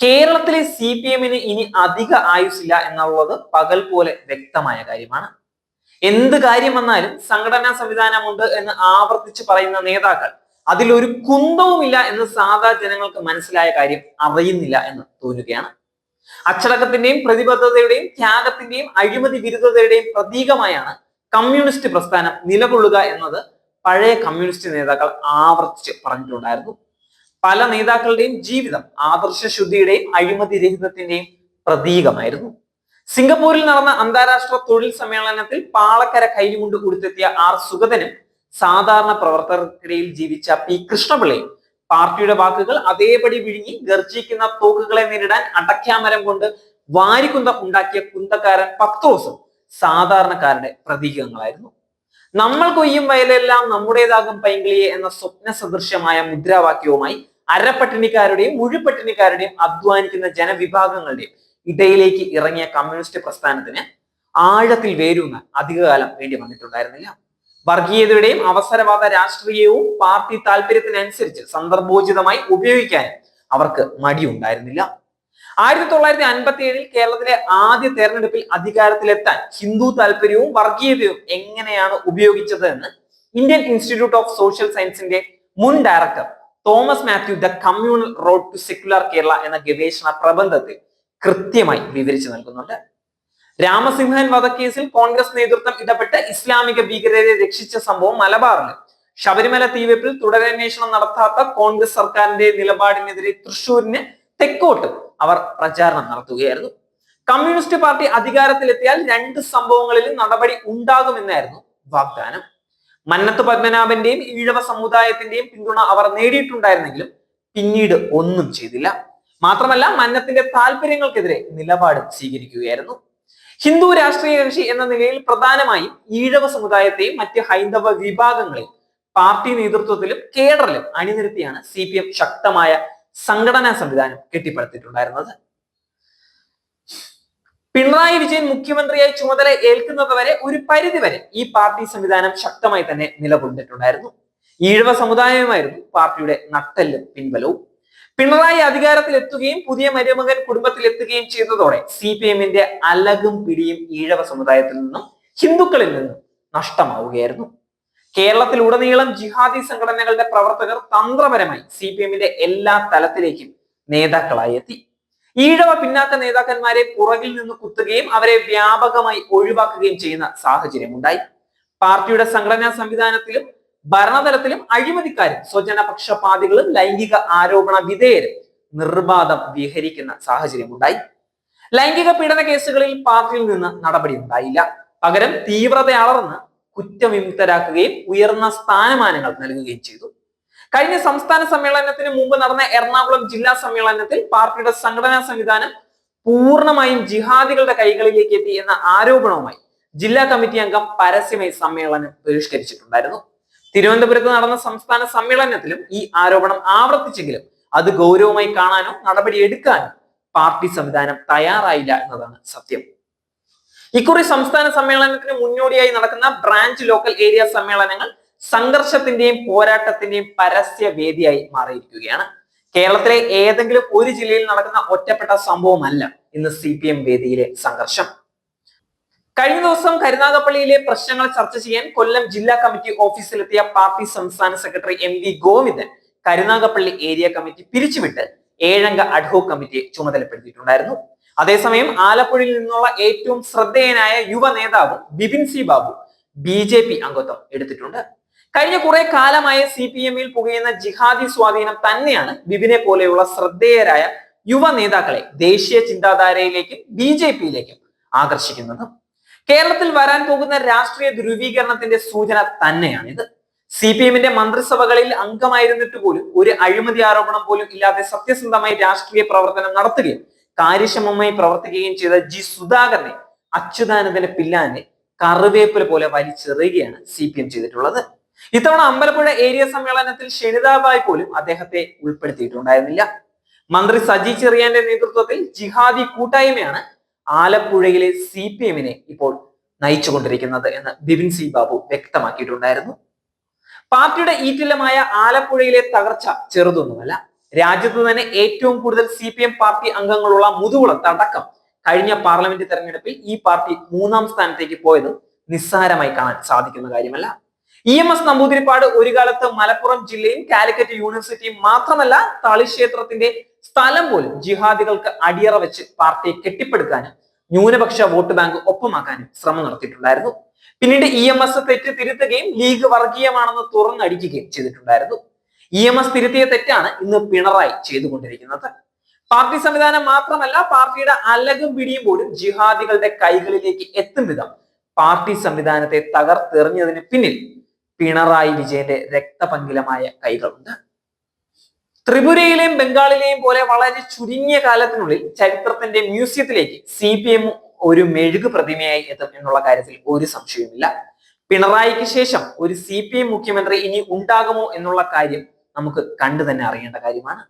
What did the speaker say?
കേരളത്തിലെ CPM-ന് ഇനി അധിക ആയുസ്സില്ല എന്നുള്ളത് പകൽ പോലെ വ്യക്തമായ കാര്യമാണ്. എന്ത് കാര്യം വന്നാലും സംഘടനാ സംവിധാനമുണ്ട് എന്ന് ആവർത്തിച്ച് പറയുന്ന നേതാക്കൾ അതിലൊരു കുന്തവുമില്ല എന്ന് സാധാ ജനങ്ങൾക്ക് മനസ്സിലായ കാര്യം അറിയുന്നില്ല എന്ന് തോന്നുകയാണ്. അച്ചടക്കത്തിന്റെയും പ്രതിബദ്ധതയുടെയും ത്യാഗത്തിന്റെയും അഴിമതി വിരുദ്ധതയുടെയും പ്രതീകമായാണ് കമ്മ്യൂണിസ്റ്റ് പ്രസ്ഥാനം നിലകൊള്ളുക എന്നത് പഴയ കമ്മ്യൂണിസ്റ്റ് നേതാക്കൾ ആവർത്തിച്ച് പറഞ്ഞിട്ടുണ്ടായിരുന്നു. പല നേതാക്കളുടെയും ജീവിതം ആദർശശുദ്ധിയുടെയും അഴിമതി രഹിതത്തിന്റെയും പ്രതീകമായിരുന്നു. സിംഗപ്പൂരിൽ നടന്ന അന്താരാഷ്ട്ര തൊഴിൽ സമ്മേളനത്തിൽ പാളക്കര കൈലിമുണ്ട് ഉടുത്തെത്തിയ ആർ സുഗതനും സാധാരണ പ്രവർത്തകർക്കിടയിൽ ജീവിച്ച പി കൃഷ്ണപിള്ളയും പാർട്ടിയുടെ വാക്കുകൾ അതേപടി വിഴുങ്ങി ഗർജിക്കുന്ന തോക്കുകളെ നേരിടാൻ അടയ്ക്കാമരം കൊണ്ട് വാരിക്കുന്തം ഉണ്ടാക്കിയ കുന്തക്കാരൻ പത്രോസും സാധാരണക്കാരുടെ പ്രതീകങ്ങളായിരുന്നു. നമ്മൾ കൊയ്യും വയലെല്ലാം നമ്മുടേതാകും പൈങ്കിളിയെ എന്ന സ്വപ്ന സദൃശ്യമായ മുദ്രാവാക്യവുമായി അരപ്പട്ടിണിക്കാരുടെയും മുഴുപട്ടിണിക്കാരുടെയും അധ്വാനിക്കുന്ന ജനവിഭാഗങ്ങളുടെയും ഇടയിലേക്ക് ഇറങ്ങിയ കമ്മ്യൂണിസ്റ്റ് പ്രസ്ഥാനത്തിന് ആഴത്തിൽ വേരൂന്നാൻ അധികകാലം വേണ്ടി വന്നിട്ടുണ്ടായിരുന്നില്ല. വർഗീയതയുടെയും അവസരവാദ രാഷ്ട്രീയവും പാർട്ടി താല്പര്യത്തിനനുസരിച്ച് സന്ദർഭോചിതമായി ഉപയോഗിക്കാൻ അവർക്ക് മടിയുണ്ടായിരുന്നില്ല. 1957 കേരളത്തിലെ ആദ്യ തെരഞ്ഞെടുപ്പിൽ അധികാരത്തിലെത്താൻ ഹിന്ദു താല്പര്യവും വർഗീയതയും എങ്ങനെയാണ് ഉപയോഗിച്ചത് എന്ന് ഇന്ത്യൻ ഇൻസ്റ്റിറ്റ്യൂട്ട് ഓഫ് സോഷ്യൽ സയൻസിന്റെ മുൻ director Thomas Mathew the communal road to secular Kerala എന്ന ഗവേഷണ പ്രബന്ധത്തിൽ കൃത്യമായി വിവരിച്ചു നൽകുന്നുണ്ട്. രാമസിംഹൻ വധക്കേസിൽ കോൺഗ്രസ് നേതൃത്വം ഇടപെട്ട് ഇസ്ലാമിക ഭീകരരെ രക്ഷിച്ച സംഭവം മലബാറിൽ, ശബരിമല തീവെപ്പിൽ തുടരന്വേഷണം നടത്താത്ത കോൺഗ്രസ് സർക്കാരിന്റെ നിലപാടിനെതിരെ തൃശൂരിന് തെക്കോട്ട് അവർ പ്രചാരണം നടത്തുകയായിരുന്നു. കമ്മ്യൂണിസ്റ്റ് പാർട്ടി അധികാരത്തിലെത്തിയാൽ 2 സംഭവങ്ങളിലും നടപടി ഉണ്ടാകുമെന്നായിരുന്നു വാഗ്ദാനം. മന്നത്ത് പത്മനാഭന്റെയും ഈഴവ സമുദായത്തിന്റെയും പിന്തുണ അവർ നേടിയിട്ടുണ്ടായിരുന്നെങ്കിലും പിന്നീട് ഒന്നും ചെയ്തില്ല. മാത്രമല്ല മന്നത്തിന്റെ താല്പര്യങ്ങൾക്കെതിരെ നിലപാട് സ്വീകരിക്കുകയായിരുന്നു. ഹിന്ദു രാഷ്ട്രീയ കക്ഷി എന്ന നിലയിൽ പ്രധാനമായും ഈഴവ സമുദായത്തെയും മറ്റ് ഹൈന്ദവ വിഭാഗങ്ങളെയും പാർട്ടി നേതൃത്വത്തിലും കേഡറിലും അണിനിരത്തിയാണ് CPM ശക്തമായ സംഘടനാ സംവിധാനം കെട്ടിപ്പടുത്തിട്ടുണ്ടായിരുന്നത്. പിണറായി വിജയൻ മുഖ്യമന്ത്രിയായി ചുമതല ഏൽക്കുന്നത് വരെ ഒരു പരിധിവരെ ഈ പാർട്ടി സംവിധാനം ശക്തമായി തന്നെ നിലകൊണ്ടിട്ടുണ്ടായിരുന്നു. ഈഴവ സമുദായമായിരുന്നു പാർട്ടിയുടെ നട്ടെല്ലും പിൻബലവും. പിണറായി അധികാരത്തിലെത്തുകയും പുതിയ മരുമകൻ കുടുംബത്തിലെത്തുകയും ചെയ്തതോടെ CPM-ന്റെ അലകും പിടിയും ഈഴവ സമുദായത്തിൽ നിന്നും ഹിന്ദുക്കളിൽ നിന്നും നഷ്ടമാവുകയായിരുന്നു. കേരളത്തിലുടനീളം ജിഹാദി സംഘടനകളുടെ പ്രവർത്തകർ തന്ത്രപരമായി CPM-ന്റെ എല്ലാ തലത്തിലേക്കും നേതാക്കളായി എത്തി. ഈഴവ പിന്നാക്ക നേതാക്കന്മാരെ പുറകിൽ നിന്ന് കുത്തുകയും അവരെ വ്യാപകമായി ഒഴിവാക്കുകയും ചെയ്യുന്ന സാഹചര്യമുണ്ടായി. പാർട്ടിയുടെ സംഘടനാ സംവിധാനത്തിലും ഭരണതലത്തിലും അഴിമതിക്കാരും സ്വജനപക്ഷപാതികളും ലൈംഗിക ആരോപണ വിധേയരും നിർബാധം വിഹരിക്കുന്ന സാഹചര്യമുണ്ടായി. ലൈംഗിക പീഡന കേസുകളിൽ പാർട്ടിയിൽ നിന്ന് നടപടി ഉണ്ടായില്ല. പകരം തീവ്രത അളർന്ന് കുറ്റവിമുക്തരാക്കുകയും ഉയർന്ന സ്ഥാനമാനങ്ങൾ നൽകുകയും ചെയ്തു. കഴിഞ്ഞ സംസ്ഥാന സമ്മേളനത്തിന് മുമ്പ് നടന്ന എറണാകുളം ജില്ലാ സമ്മേളനത്തിൽ പാർട്ടിയുടെ സംഘടനാ സംവിധാനം പൂർണ്ണമായും ജിഹാദികളുടെ കൈകളിലേക്ക് എത്തി എന്ന ആരോപണവുമായി ജില്ലാ കമ്മിറ്റി അംഗം പരസ്യമായി സമ്മേളനം ബഹിഷ്കരിച്ചിട്ടുണ്ടായിരുന്നു. തിരുവനന്തപുരത്ത് നടന്ന സംസ്ഥാന സമ്മേളനത്തിലും ഈ ആരോപണം ആവർത്തിച്ചെങ്കിലും അത് ഗൗരവമായി കാണാനോ നടപടി എടുക്കാനോ പാർട്ടി സംവിധാനം തയ്യാറായില്ല എന്നതാണ് സത്യം. ഇക്കുറി സംസ്ഥാന സമ്മേളനത്തിന് മുന്നോടിയായി നടക്കുന്ന ബ്രാഞ്ച് ലോക്കൽ ഏരിയ സമ്മേളനങ്ങൾ സംഘർഷത്തിന്റെയും പോരാട്ടത്തിന്റെയും പരസ്യ വേദിയായി മാറിയിരിക്കുകയാണ്. കേരളത്തിലെ ഏതെങ്കിലും ഒരു ജില്ലയിൽ നടക്കുന്ന ഒറ്റപ്പെട്ട സംഭവമല്ല ഇന്ന് CPM വേദിയിലെ സംഘർഷം. കഴിഞ്ഞ ദിവസം കരുനാഗപ്പള്ളിയിലെ പ്രശ്നങ്ങൾ ചർച്ച ചെയ്യാൻ കൊല്ലം ജില്ലാ കമ്മിറ്റി ഓഫീസിലെത്തിയ പാർട്ടി സംസ്ഥാന secretary MV Govindan Karunagappally area committee പിരിച്ചുവിട്ട് 7 അംഗ അഡ്ഹോക് കമ്മിറ്റിയെ ചുമതലപ്പെടുത്തിയിട്ടുണ്ടായിരുന്നു. അതേസമയം ആലപ്പുഴയിൽ നിന്നുള്ള ഏറ്റവും ശ്രദ്ധേയനായ യുവ നേതാവ് ബിപിൻ സി ബാബു BJP അംഗത്വം എടുത്തിട്ടുണ്ട്. കഴിഞ്ഞ കുറെ കാലമായ CPM-ൽ പുകയുന്ന ജിഹാദി സ്വാധീനം തന്നെയാണ് ബിപിനെ പോലെയുള്ള ശ്രദ്ധേയരായ യുവ നേതാക്കളെ ദേശീയ ചിന്താധാരയിലേക്കും BJP-യിലേക്കും ആകർഷിക്കുന്നത്. കേരളത്തിൽ വരാൻ പോകുന്ന രാഷ്ട്രീയ ധ്രുവീകരണത്തിന്റെ സൂചന തന്നെയാണിത്. CPM-ന്റെ മന്ത്രിസഭകളിൽ അംഗമായിരുന്നിട്ട് പോലും ഒരു അഴിമതി ആരോപണം പോലും ഇല്ലാതെ സത്യസന്ധമായി രാഷ്ട്രീയ പ്രവർത്തനം നടത്തുകയും കാര്യക്ഷമമായി പ്രവർത്തിക്കുകയും ചെയ്ത G സുധാകരനെ അച്യുതാനന്ദന്റെ പില്ലാനെ കറിവേപ്പില പോലെ വലിച്ചെറിയുകയാണ് CPM ചെയ്തിട്ടുള്ളത്. ഇത്തവണ അമ്പലപ്പുഴ ഏരിയ സമ്മേളനത്തിൽ ക്ഷണിതാവായി പോലും അദ്ദേഹത്തെ ഉൾപ്പെടുത്തിയിട്ടുണ്ടായിരുന്നില്ല. മന്ത്രി സജി ചെറിയാന്റെ നേതൃത്വത്തിൽ ജിഹാദി കൂട്ടായ്മയാണ് ആലപ്പുഴയിലെ CPM-നെ ഇപ്പോൾ നയിച്ചുകൊണ്ടിരിക്കുന്നത് എന്ന് ബിപിൻ സി ബാബു വ്യക്തമാക്കിയിട്ടുണ്ടായിരുന്നു. പാർട്ടിയുടെ ഈറ്റില്ലമായ ആലപ്പുഴയിലെ തകർച്ച ചെറുതൊന്നുമല്ല. രാജ്യത്ത് തന്നെ ഏറ്റവും കൂടുതൽ CPM പാർട്ടി അംഗങ്ങളുള്ള മുതുകുളത്ത് അടക്കം കഴിഞ്ഞ പാർലമെന്റ് തെരഞ്ഞെടുപ്പിൽ ഈ പാർട്ടി 3ാം സ്ഥാനത്തേക്ക് പോയത് നിസ്സാരമായി കാണാൻ സാധിക്കുന്ന കാര്യമല്ല. EMS നമ്പൂതിരിപ്പാട് ഒരു കാലത്ത് മലപ്പുറം ജില്ലയും കാലിക്കറ്റ് യൂണിവേഴ്സിറ്റിയും മാത്രമല്ല തളിക്ഷേത്രത്തിന്റെ സ്ഥലം പോലും ജിഹാദികൾക്ക് അടിയറ വെച്ച് പാർട്ടിയെ കെട്ടിപ്പടുക്കാനും ന്യൂനപക്ഷ വോട്ട് ബാങ്ക് ഒപ്പമാക്കാനും ശ്രമം നടത്തിയിട്ടുണ്ടായിരുന്നു. പിന്നീട് EMS തെറ്റ് തിരുത്തുകയും ലീഗ് വർഗീയമാണെന്ന് തുറന്നടിക്കുകയും ചെയ്തിട്ടുണ്ടായിരുന്നു. EMS തിരുത്തിയ തെറ്റാണ് ഇന്ന് പിണറായി ചെയ്തുകൊണ്ടിരിക്കുന്നത്. പാർട്ടി സംവിധാനം മാത്രമല്ല, പാർട്ടിയുടെ അലകും പിടിയും പോലും ജിഹാദികളുടെ കൈകളിലേക്ക് എത്തും വിധം പാർട്ടി സംവിധാനത്തെ തകർത്തെറിഞ്ഞതിന് പിന്നിൽ പിണറായി വിജയന്റെ രക്തപങ്കിലമായ കൈകളുണ്ട്. ത്രിപുരയിലെയും ബംഗാളിലെയും പോലെ വളരെ ചുരുങ്ങിയ കാലത്തിനുള്ളിൽ ചരിത്രത്തിന്റെ മ്യൂസിയത്തിലേക്ക് CPM ഒരു മെഴുകു പ്രതിമയായി എത്തും എന്നുള്ള കാര്യത്തിൽ ഒരു സംശയവുമില്ല. പിണറായിക്ക് ശേഷം ഒരു CPM മുഖ്യമന്ത്രി ഇനി ഉണ്ടാകുമോ എന്നുള്ള കാര്യം നമുക്ക് കണ്ടു തന്നെ അറിയേണ്ട കാര്യമാണ്.